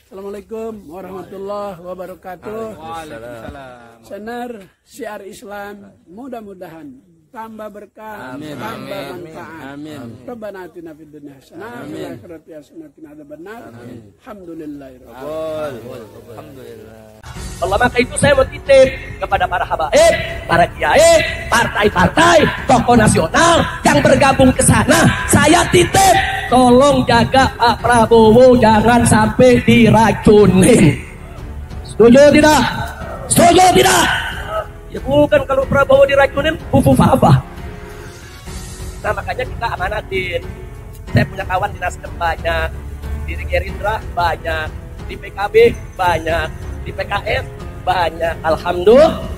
Assalamualaikum warahmatullahi wabarakatuh. Waalaikumsalam. Senar syiar Islam, mudah-mudahan tambah berkah, tambah manfaat. Rabbana atina fid dunya hasanah wa fil akhirati hasanah wa qina adzabannar. Alhamdulillah. Allah, maka itu saya mau titip kepada para habaib, para kiai, partai-partai, tokoh nasional yang bergabung ke sana. Saya titip, tolong jaga Pak Prabowo jangan sampai diracunin. Setuju tidak? Setuju tidak? Ya bukan, kalau Prabowo diracunin, apa? Nah makanya kita amanatin. Saya punya kawan di Nasdem banyak, di Gerindra banyak, di PKB banyak, di PKS banyak. Alhamdulillah,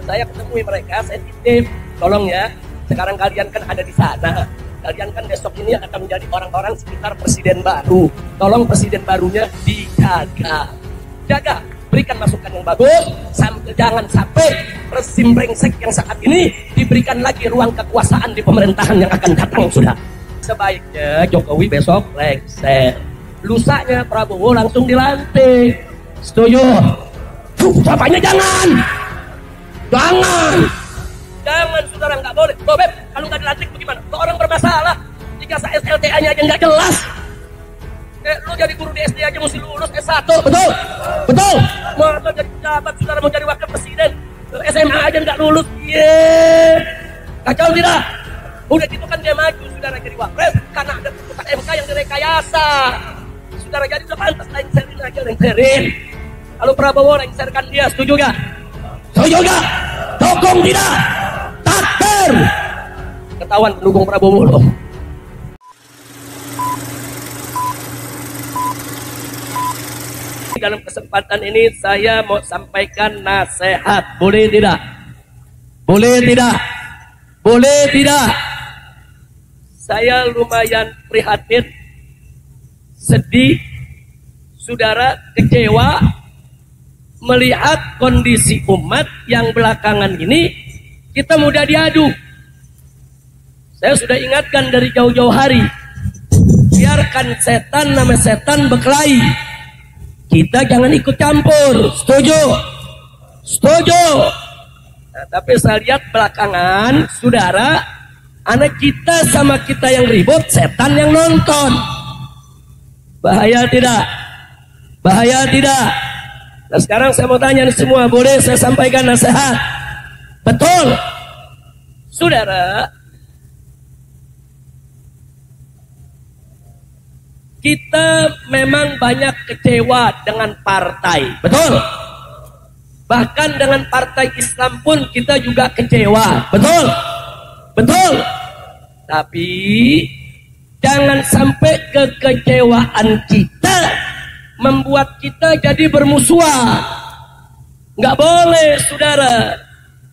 saya ketemu mereka, saya titip, tolong ya, sekarang kalian kan ada di sana, kalian kan besok ini akan menjadi orang-orang sekitar presiden baru. Tolong presiden barunya dijaga, berikan masukan yang bagus, jangan sampai rezim brengsek yang saat ini diberikan lagi ruang kekuasaan di pemerintahan yang akan datang. Sudah sebaiknya Jokowi besok lengser, lusanya Prabowo langsung dilantik. Setuju? Bapaknya jangan, saudara, nggak boleh. Loh, Beb, kalau nggak dilantik bagaimana? Lo orang bermasalah, ijazah SLTA-nya aja nggak jelas. Lo jadi guru di SD aja mesti lulus S1, betul. Mau jadi pejabat, saudara mau jadi wakil presiden, SMA aja nggak lulus, kacau tidak? Udah gitu kan dia maju, saudara, jadi wapres karena ada putusan MK yang direkayasa. Saudara, jadi udah pantas lengserin aja, lengserin. Kalau Prabowo lengserkan dia, setuju gak? Setuju gak? Dukung tidak? Takbir! Ketahuan pendukung Prabowo loh. Dalam kesempatan ini saya mau sampaikan nasihat. Boleh tidak? Boleh tidak? Boleh tidak? Saya lumayan prihatin, sedih, saudara, kecewa melihat kondisi umat yang belakangan ini kita mudah diadu. Saya sudah ingatkan dari jauh-jauh hari, biarkan setan nama setan berkelahi, kita jangan ikut campur. Setuju? Setuju. Nah, tapi saya lihat belakangan, saudara, anak kita sama kita yang ribut, setan yang nonton. Bahaya tidak? Bahaya tidak? Nah sekarang saya mau tanya nih semua, boleh saya sampaikan nasihat? Betul, saudara, kita memang banyak kecewa dengan partai, betul. Bahkan dengan partai Islam pun kita juga kecewa, betul. Betul. Tapi jangan sampai kekecewaan kita membuat kita jadi bermusuhan. Nggak boleh, saudara.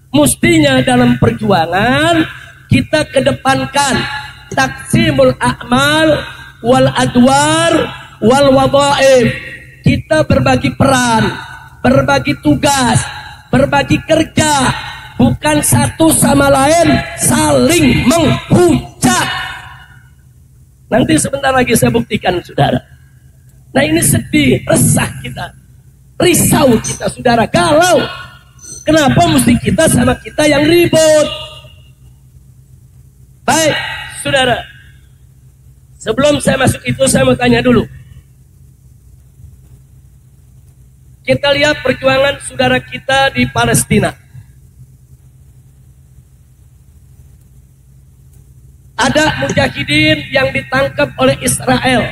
Mestinya dalam perjuangan kita kedepankan taksimul a'mal wal adwar wal wadhaif. Kita berbagi peran, berbagi tugas, berbagi kerja, bukan satu sama lain saling menghujat. Nanti sebentar lagi saya buktikan, saudara. Nah ini sedih, resah kita, risau kita, saudara, galau. Kenapa mesti kita sama kita yang ribut? Baik, saudara, sebelum saya masuk itu saya mau tanya dulu. Kita lihat perjuangan saudara kita di Palestina. Ada mujahidin yang ditangkap oleh Israel,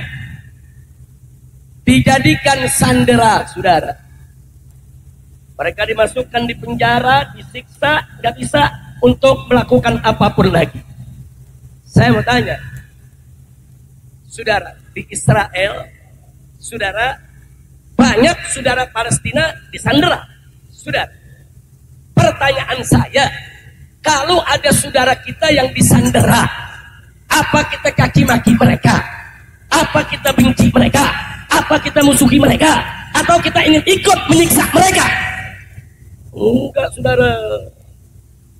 dijadikan sandera, saudara. Mereka dimasukkan di penjara, disiksa, nggak bisa untuk melakukan apapun lagi. Saya mau tanya, saudara, di Israel, saudara, banyak saudara Palestina disandera. Saudara, pertanyaan saya, kalau ada saudara kita yang disandera, apa kita caci maki mereka? Apa kita benci mereka? Apa kita musuhi mereka? Atau kita ingin ikut menyiksa mereka? Enggak, saudara.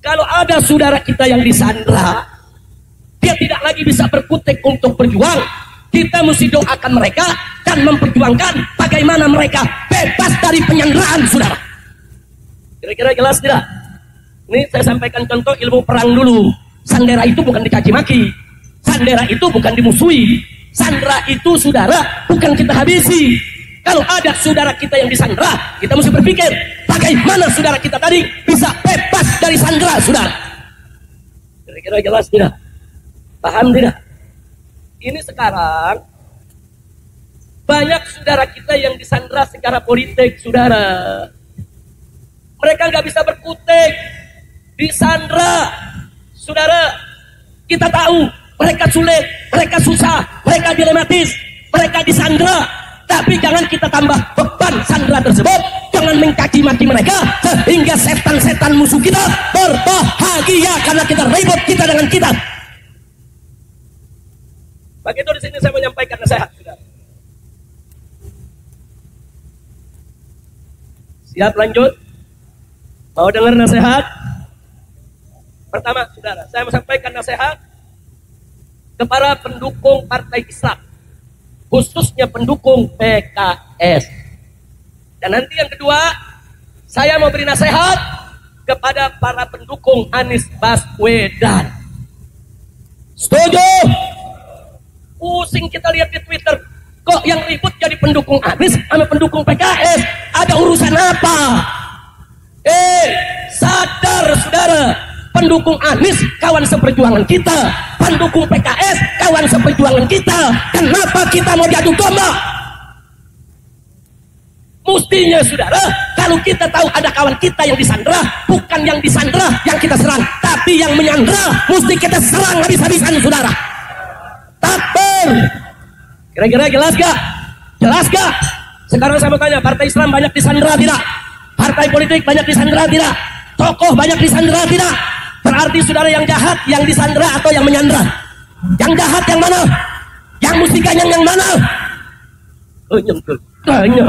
Kalau ada saudara kita yang disandera, dia tidak lagi bisa berkutik untuk berjuang, Kita mesti doakan mereka dan memperjuangkan bagaimana mereka bebas dari penyanderaan, saudara. Kira-kira jelas tidak? Ini saya sampaikan contoh ilmu perang dulu. Sandera itu bukan dicaci maki. Sandera itu bukan dimusuhi. Sandera itu, saudara, bukan kita habisi. Kalau ada saudara kita yang disandera, kita mesti berpikir bagaimana saudara kita tadi bisa bebas dari sandera, saudara. Kira-kira jelas tidak? Paham tidak? Ini sekarang banyak saudara kita yang disandera secara politik, saudara. Mereka nggak bisa berkutik, disandera, saudara. Kita tahu mereka sulit, mereka susah, mereka dilematis, mereka disandera. Tapi jangan kita tambah beban sandera tersebut. Jangan mencaci maki mereka sehingga setan-setan musuh kita berbahagia karena kita ribut kita dengan kita. Begitu di sini saya menyampaikan nasihat, saudara. Siap lanjut? Mau dengar nasihat? Pertama, saudara, saya menyampaikan nasihat kepada pendukung partai Islam, khususnya pendukung PKS. Dan nanti yang kedua, saya mau beri nasihat kepada para pendukung Anies Baswedan. Setuju? Pusing kita lihat di Twitter, kok yang ribut jadi pendukung Anies sama pendukung PKS? Ada urusan apa? Sadar, saudara. Pendukung Anies kawan seperjuangan kita, pendukung PKS kawan seperjuangan kita. Kenapa kita mau diadu domba? Mustinya, saudara, kalau kita tahu ada kawan kita yang disandera, bukan yang disandera yang kita serang, tapi yang menyandera mesti kita serang habis-habisan, saudara. Takbir. Kira-kira jelas gak? Jelas gak? Sekarang saya mau tanya, partai Islam banyak disandera tidak? Partai politik banyak disandera tidak? Tokoh banyak disandera tidak? Berarti saudara yang jahat yang disandera atau yang menyandera? Yang jahat yang mana? Yang mesti ganyang yang mana? Yang tanya.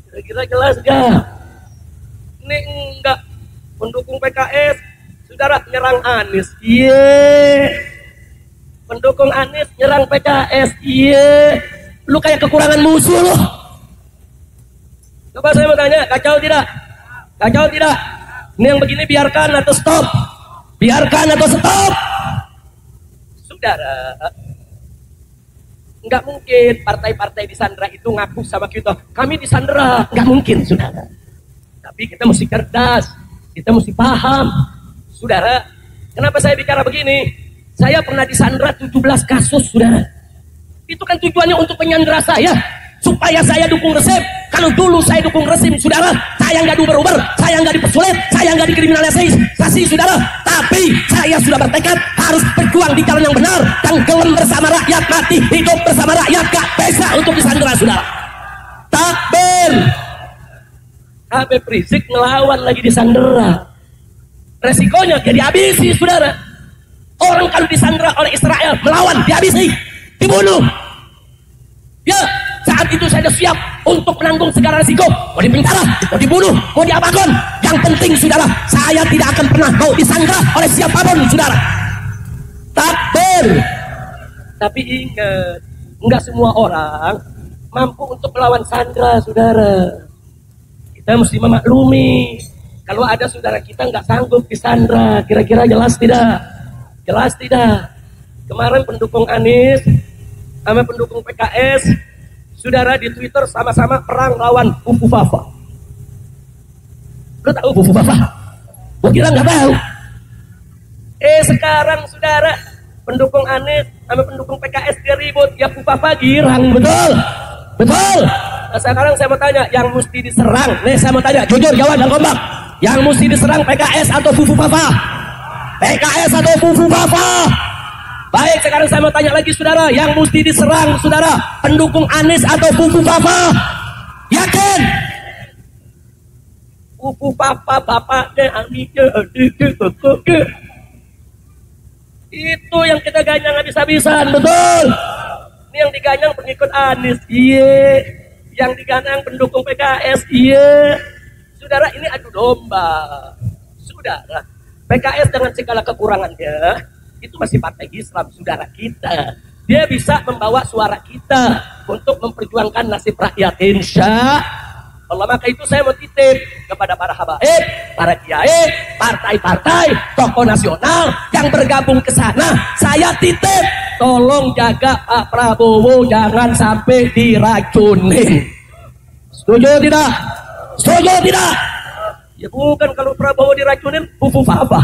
Kira-kira jelas gak? Ini enggak pendukung PKS, saudara nyerang Anies. Iya. Pendukung Anies nyerang PKS. Iya. Lu kayak kekurangan musuh loh. Coba saya mau tanya, kacau tidak? Kacau tidak? Ini yang begini biarkan atau stop? Biarkan atau stop? Saudara, nggak mungkin partai-partai disandera itu ngaku sama kita, kami disandera. Nggak mungkin, saudara. Tapi kita mesti cerdas, kita mesti paham. Saudara, kenapa saya bicara begini? Saya pernah disandera 17 kasus, saudara. Itu kan tujuannya untuk menyandera saya, supaya saya dukung rezim. Kalau dulu saya dukung rezim, saudara, saya nggak diuber-uber, saya nggak dipersulit, saya nggak dikriminalisasi, saudara. Tapi saya sudah bertekad harus berjuang di jalan yang benar dan gelam bersama rakyat, mati hidup bersama rakyat. Gak bisa untuk disandera, saudara. Takbir. Habib Rizik ngelawan lagi disandera. Resikonya jadi habisi, saudara. Orang kalau disandera oleh Israel melawan, dihabisi, dibunuh. Ya, saat itu saya sudah siap untuk menanggung segala risiko. Mau dipenjara, mau dibunuh, mau diapakan. Yang penting, saudara, saya tidak akan pernah mau disandera oleh siapapun, saudara. Takbir. Tapi ingat, enggak semua orang mampu untuk melawan sandera, saudara. Kita mesti memaklumi kalau ada saudara kita nggak sanggup disandera. Kira-kira jelas tidak? Jelas tidak? Kemarin pendukung Anies sama pendukung PKS, saudara, di Twitter sama-sama perang lawan Fufu Fafa. Lu tahu Fufu Fafa? Gua kira nggak tahu. Sekarang saudara, pendukung Anies sama pendukung PKS dia ribut, ya Fufu Fafa girang, betul? Betul. Nah, sekarang saya mau tanya, yang mesti diserang, nih saya mau tanya, jujur jawab dan kompak, yang mesti diserang PKS atau Fufu Fafa? PKS atau Fufu Fafa? Baik, sekarang saya mau tanya lagi, saudara, yang mesti diserang, saudara, pendukung Anies atau Fufu Fafa? Yakin? Fufu Fafa, bapaknya, amiknya, adiknya, kakaknya. Itu yang kita ganyang habis-habisan, betul? Ini yang diganyang pengikut Anies, iya. Yang diganyang pendukung PKS, iya. Saudara, ini adu domba. Saudara, PKS dengan segala kekurangannya, itu masih partai Islam, saudara kita. Dia bisa membawa suara kita untuk memperjuangkan nasib rakyat, insya Allah. Maka itu saya mau titip kepada para habaib, para kiai, partai-partai, tokoh nasional yang bergabung ke sana. Saya titip, tolong jaga Pak Prabowo jangan sampai diracunin. Setuju tidak? Setuju tidak? Ya bukan, kalau Prabowo diracunin, apa?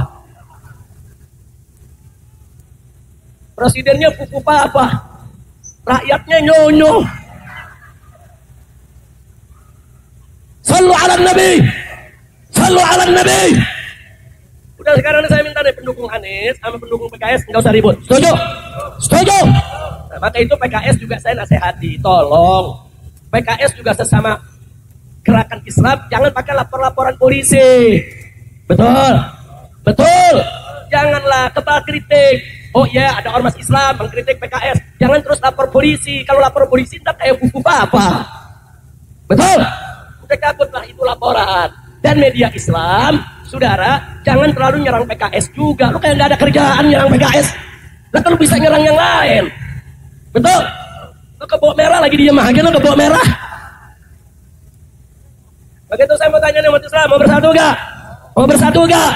Presidennya apa? Rakyatnya nyonyo. Sallu ala Nabi. Sallu ala Nabi. Udah sekarang saya minta deh pendukung Anies sama pendukung PKS nggak usah ribut. Setuju? Setuju? Nah, maka itu PKS juga saya nasihati, tolong PKS juga sesama gerakan Islam jangan pakai laporan polisi. Betul? Betul? Janganlah kepala kritik. Oh iya, ada ormas Islam mengkritik PKS. Jangan terus lapor polisi. Kalau lapor polisi entah kayak buku apa. Betul? Udah takutlah itu laporan. Dan media Islam, saudara, jangan terlalu nyerang PKS juga. Lu kayak nggak ada kerjaan nyerang PKS. Lah kalau bisa nyerang yang lain. Betul? Lu ke bawah merah lagi diem aja, lu ke bawah merah. Begitu saya mau tanya nih umat Islam, mau bersatu gak? Mau bersatu gak?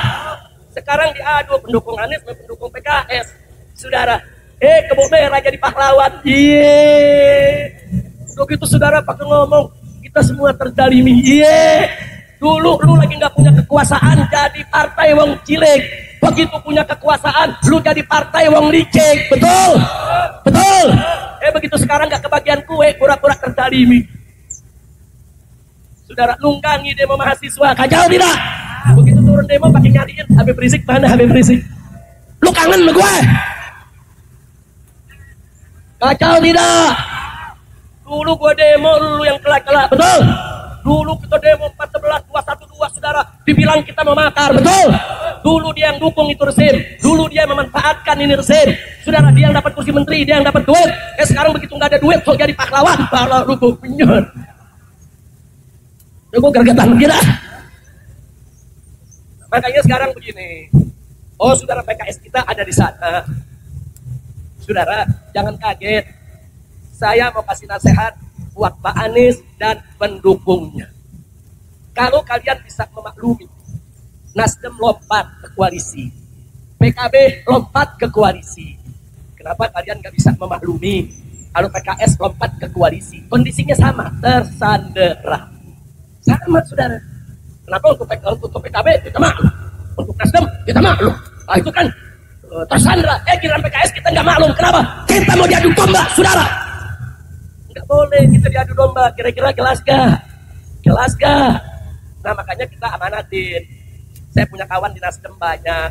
Sekarang diadu pendukung Anies dan pendukung PKS. Saudara, kebo merah jadi pahlawan. Begitu saudara pakai ngomong, kita semua terzalimi. Dulu lu lagi nggak punya kekuasaan, jadi partai wong cilik. Begitu punya kekuasaan, lu jadi partai wong licik. Betul? Betul? Begitu sekarang nggak kebagian kue, pura-pura terzalimi. Saudara, nunggangi demo mahasiswa, kacau tidak? Begitu turun demo pakai nyariin Habib Rizik, mana Habib Rizik? Lu kangen sama gue? Kacau tidak? Dulu gue demo, lu yang kelak-kelak, betul? Dulu kita demo 14.212, saudara, dibilang kita mau makar, betul? Dulu dia yang dukung itu rezim, dulu dia yang memanfaatkan ini rezim, saudara, dia yang dapat kursi menteri, dia yang dapat duit. Sekarang begitu nggak ada duit, sok jadi pahlawan, kalau lu gue punya. Ya gue gergetan kita. Makanya sekarang begini, oh saudara PKS kita ada di sana. Saudara, jangan kaget. Saya mau kasih nasihat buat Pak Anies dan pendukungnya. Kalau kalian bisa memaklumi, Nasdem lompat ke koalisi, PKB lompat ke koalisi. Kenapa kalian nggak bisa memaklumi? Kalau PKS lompat ke koalisi, kondisinya sama, tersandera. Sama, saudara. Kenapa untuk PKB kita maklum, untuk Nasdem kita maklum. Nah, itu kan tersandera. Giliran PKS kita nggak maklum. Kenapa? Kita mau diadu domba, saudara. Nggak boleh kita diadu domba. Kira-kira jelas gak? Jelas gak? Nah, makanya kita amanatin. Saya punya kawan di Nasdem banyak,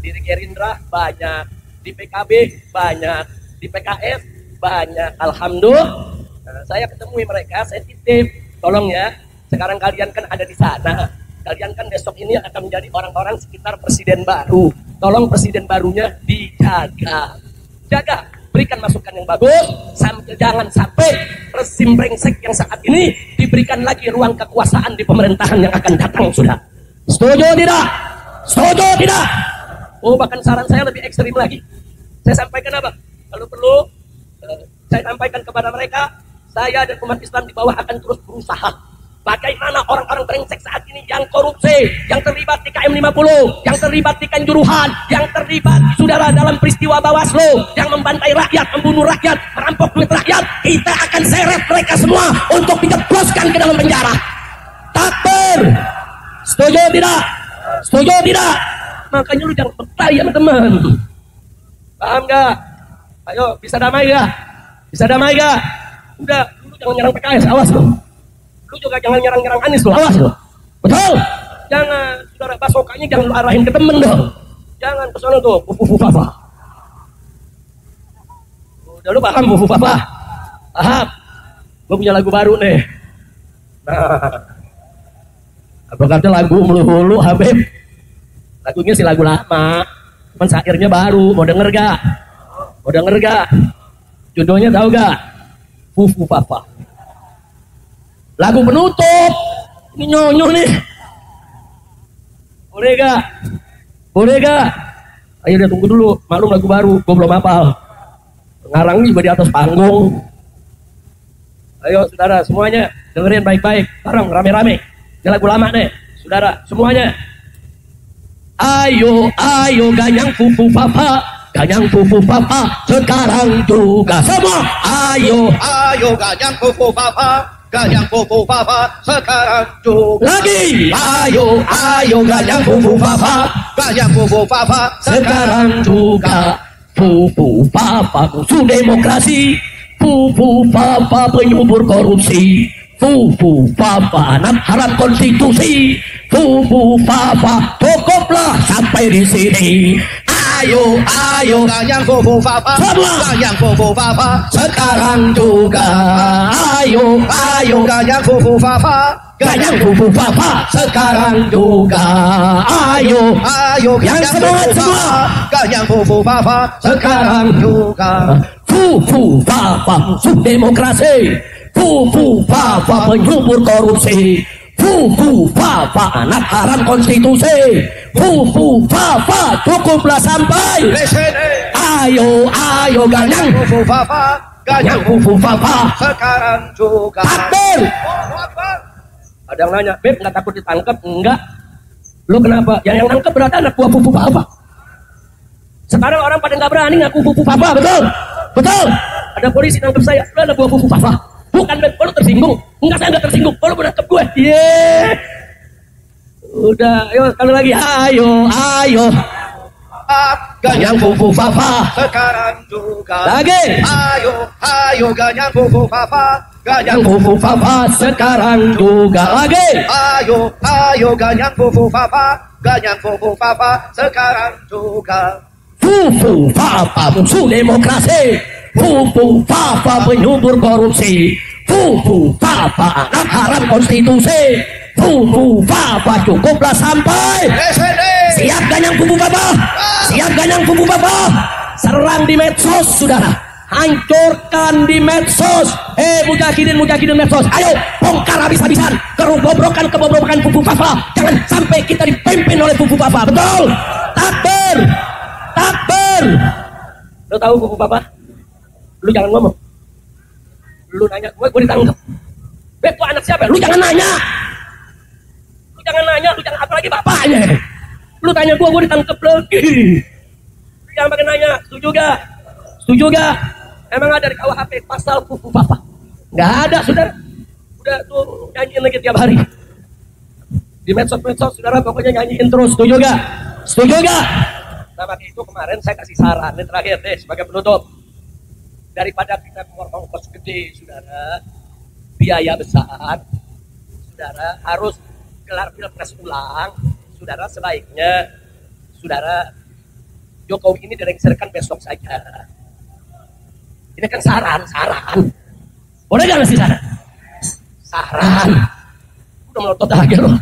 di Gerindra banyak, di PKB banyak, di PKS banyak. Alhamdulillah. Nah, saya ketemui mereka, saya titip, tolong ya. Sekarang kalian kan ada di sana. Kalian kan besok ini akan menjadi orang-orang sekitar presiden baru. Tolong presiden barunya dijaga. Jaga, berikan masukan yang bagus. Jangan sampai rezim brengsek yang saat ini diberikan lagi ruang kekuasaan di pemerintahan yang akan datang, sudah. Setuju tidak? Setuju tidak? Oh, bahkan saran saya lebih ekstrim lagi. Saya sampaikan apa? Kalau perlu, saya sampaikan kepada mereka, saya dan umat Islam di bawah akan terus berusaha. Bagaimana orang-orang brengsek saat ini yang korupsi, yang terlibat di KM 50, yang terlibat di Kanjuruhan, yang terlibat saudara dalam peristiwa Bawaslu, yang membantai rakyat, membunuh rakyat, merampok duit rakyat, kita akan seret mereka semua untuk dijebloskan ke dalam penjara. Takbir. Setuju tidak? Setuju tidak? Makanya lu jangan bertanya sama teman. Paham gak? Ayo, bisa damai gak? Bisa damai gak? Udah, lu jangan nyerang PKS, awas lu. Lu juga jangan nyerang-nyerang Anies loh, awas loh. Betul? Jangan, saudara, pasokannya jangan lu arahin ke temen dong. Jangan ke sana tuh, fufu-fufa. Udah lu paham fufu-fufa? Paham? Gue punya lagu baru nih. Nah, apa kata lagu melulu Habib? Lagunya sih lagu lama, cuman syairnya baru. Mau denger gak? Mau denger gak? Judulnya tahu gak? Fufu-fufa. Lagu penutup. Ini nyonyo nih. Boleh gak? Boleh gak? Ayo dia tunggu dulu, maklum lagu baru, gue belum hafal. Ngarang juga di atas panggung. Ayo saudara semuanya dengerin baik-baik, bareng rame-rame. Ini lagu lama nih, saudara semuanya. Ayo, ayo ganyang fufu papa, ganyang fufu papa, sekarang juga semua. Ayo, Ayo ganyang fufu papa, ganyang fufu papa, sekarang juga. lagi. Ayo, ayo ganyang fufu papa, Ganyang fufu papa, sekarang juga. Fufu papa musuh demokrasi, fufu papa penyubur korupsi, fufu papa anak haram konstitusi, fufu papa cukuplah sampai di sini. Ayo, ayo ganyang fufu papa, semua. ganyang fufu papa, Sekarang juga. Ayo, ayo ganyang fufu papa, ganyang fufu papa. Sekarang juga. Ayo, Ayo yang ganyang semua, fufu semua. papa, ganyang fufu papa, Sekarang juga. fufu papa musuh demokrasi, fufu papa penyubur korupsi, fufu papa anak haram konstitusi, fufu papa cukuplah sampai. Di sini. Ayo, ayo ganyang Fufu papa, ganyang fufu papa. sekarang juga. Takbir. Allahu Akbar. Ada yang nanya, Beb nggak takut ditangkap? Enggak. Lu kenapa? Yang nangkep berarti anak buah fufu papa. Sekarang orang pada nggak berani ngaku fufu papa, betul? Betul. Ada polisi nangkep saya, lu anak buah fufu papa. Bukan, Beb, lu tersinggung. Enggak, saya nggak tersinggung. Lu menangkep gue. Yeay. Udah, ayo sekali lagi. Ayo, ayo. Ganyang Yang fufu papa. sekarang juga. Lagi. Ayo, ayo ganyang fufu papa, ganyang Yang fufu papa sekarang juga. Lagi. Ayo, ayo ganyang fufu papa, ganyang fufu papa, sekarang juga. Fufu papa musuh demokrasi, fufu papa penyubur korupsi, fufu papa anak haram konstitusi, fufu papa cukuplah sampai. SD. Siap ganyang fufu papa, siap ganyang fufu papa. Serang di medsos, saudara, hancurkan di medsos. Mujahidin medsos, ayo bongkar habis-habisan kebobrokan fufu papa. Jangan sampai kita dipimpin oleh fufu papa. Betul? Takbir, takbir. Lo tahu fufu papa? Lu jangan ngomong. Lu nanya gue ditangkap. Beb, gua anak siapa? Lu jangan nanya. Lu jangan apalagi bapaknya. Lu tanya gue ditangkap lagi. Lu jangan pakai nanya. Setuju gak? Setuju gak? Emang ada di KUHP pasal fufu papa? Nggak ada, saudara. Udah tuh nyanyiin lagi tiap hari. Di medsos, saudara, pokoknya nyanyiin terus. Setuju gak? Setuju gak? Nah, maka itu kemarin saya kasih saran yang terakhir deh sebagai penutup. Daripada kita keluar ongkos gede, saudara, biaya besar, saudara harus gelar pilpres ulang. Saudara sebaiknya, saudara Jokowi ini dilengserkan besok saja. Ini kan saran. Boleh gak ngasih saran? Saran. Udah melotot lagi loh.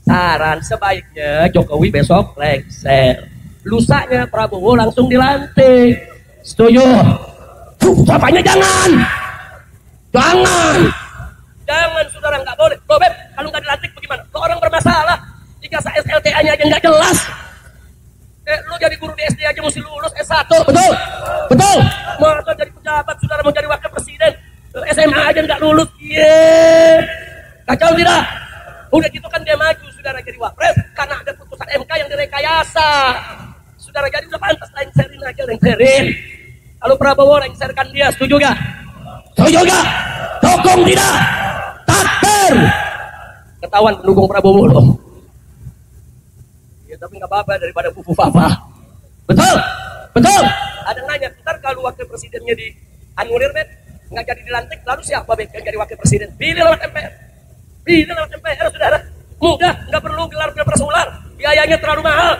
Saran sebaiknya Jokowi besok lengser. Lusanya Prabowo langsung dilantik. Setuju? Bapaknya jangan, saudara, nggak boleh. Loh, Beb, kalau nggak dilantik bagaimana? Lo orang bermasalah, ijazah SLTA-nya aja nggak jelas. Lu jadi guru di SD aja mesti lulus S1, betul. Masa jadi pejabat, saudara mau jadi wakil presiden, SMA aja nggak lulus, kacau tidak? Udah gitu kan dia maju, saudara, jadi wapres karena ada putusan MK yang direkayasa. Saudara, jadi udah pantas lengserin. Kalau Prabowo lengserkan dia, setuju gak? Dukung tidak? Takbir. Ketahuan pendukung Prabowo loh. Ya tapi nggak apa-apa daripada fufu papa. Betul. Ada yang nanya, ntar kalau wakil presidennya dianulir, Bet, nggak jadi dilantik, lalu siapa, Bet, yang jadi wakil presiden? Pilih lewat MPR, saudara. Mudah, nggak perlu gelar pilpres ulang. Biayanya terlalu mahal,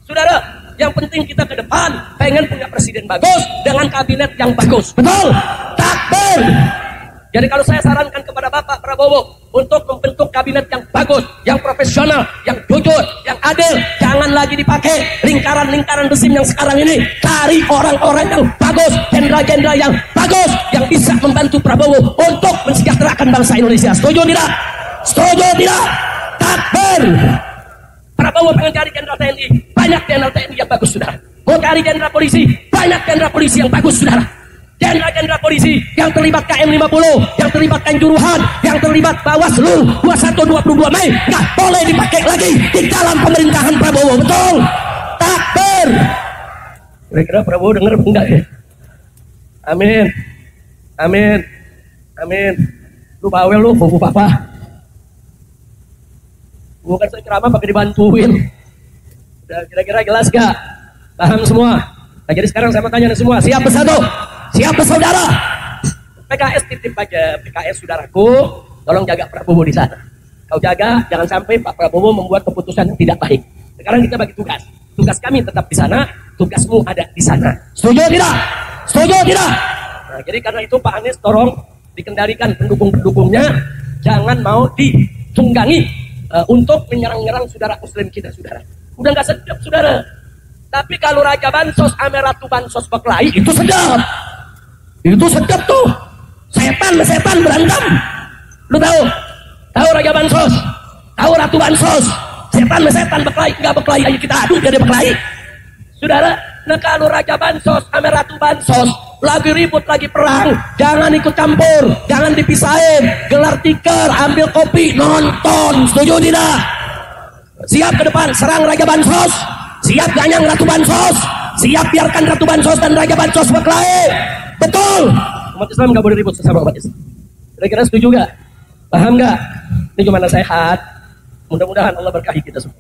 saudara. Yang penting kita ke depan pengen punya presiden bagus dengan kabinet yang bagus. Betul. Takbir. Jadi kalau saya sarankan kepada Bapak Prabowo untuk membentuk kabinet yang bagus, yang profesional, yang jujur, yang adil, jangan lagi dipakai lingkaran-lingkaran rezim yang sekarang ini. Cari orang-orang yang bagus, jenderal-jenderal yang bagus, yang bisa membantu Prabowo untuk mensejahterakan bangsa Indonesia. Setuju tidak? Takbir. Prabowo pengen cari jenderal TNI, banyak jenderal TNI yang bagus, sudah. Mau cari jenderal polisi, banyak jenderal polisi yang bagus, saudara. Jenderal-jenderal polisi yang terlibat KM 50, yang terlibat Kanjuruhan, yang terlibat Bawaslu 21-22 Mei, nggak boleh dipakai lagi di dalam pemerintahan Prabowo, betul? Takbir. Kira-kira Prabowo dengar enggak ya? Amin, amin, amin. Lu bawel lu, fufu papa. Bukan saya ceramah pakai dibantuin. Udah kira-kira jelas gak? Paham semua? Nah, jadi sekarang saya mau tanya semua, siap bersatu? Siap bersaudara? PKS titip aja, PKS saudaraku, tolong jaga Prabowo di sana. Kau jaga, jangan sampai Pak Prabowo membuat keputusan yang tidak baik. Sekarang kita bagi tugas. Tugas kami tetap di sana, tugasmu ada di sana. Setuju tidak? Setuju tidak? Nah, jadi karena itu Pak Anies tolong dikendalikan pendukung-pendukungnya, jangan mau ditunggangi untuk menyerang-nyerang saudara muslim kita, saudara. Udah nggak sedap, saudara. Tapi kalau Raja Bansos, ame Ratu Bansos berkelahi, itu sedap. Itu sedap tuh. Setan berantem. Lu tahu? Tahu Raja Bansos? Tahu Ratu Bansos? Setan berkelahi, enggak berkelahi, ayo kita adu jadi berkelahi. Saudara, nah kalau Raja Bansos sama Ratu Bansos lagi ribut, lagi perang, jangan ikut campur, jangan dipisahin. Gelar tikar, ambil kopi, nonton. Setuju tidak? Siap ke depan, serang Raja Bansos. Siap ganyang Ratu Bansos. Siap biarkan Ratu Bansos dan Raja Bansos berkelahi. Betul. Umat Islam nggak boleh ribut sesama umat Islam. Kira-kira setuju nggak? Paham nggak? Ini cuma nasihat. Mudah-mudahan Allah berkahi kita semua.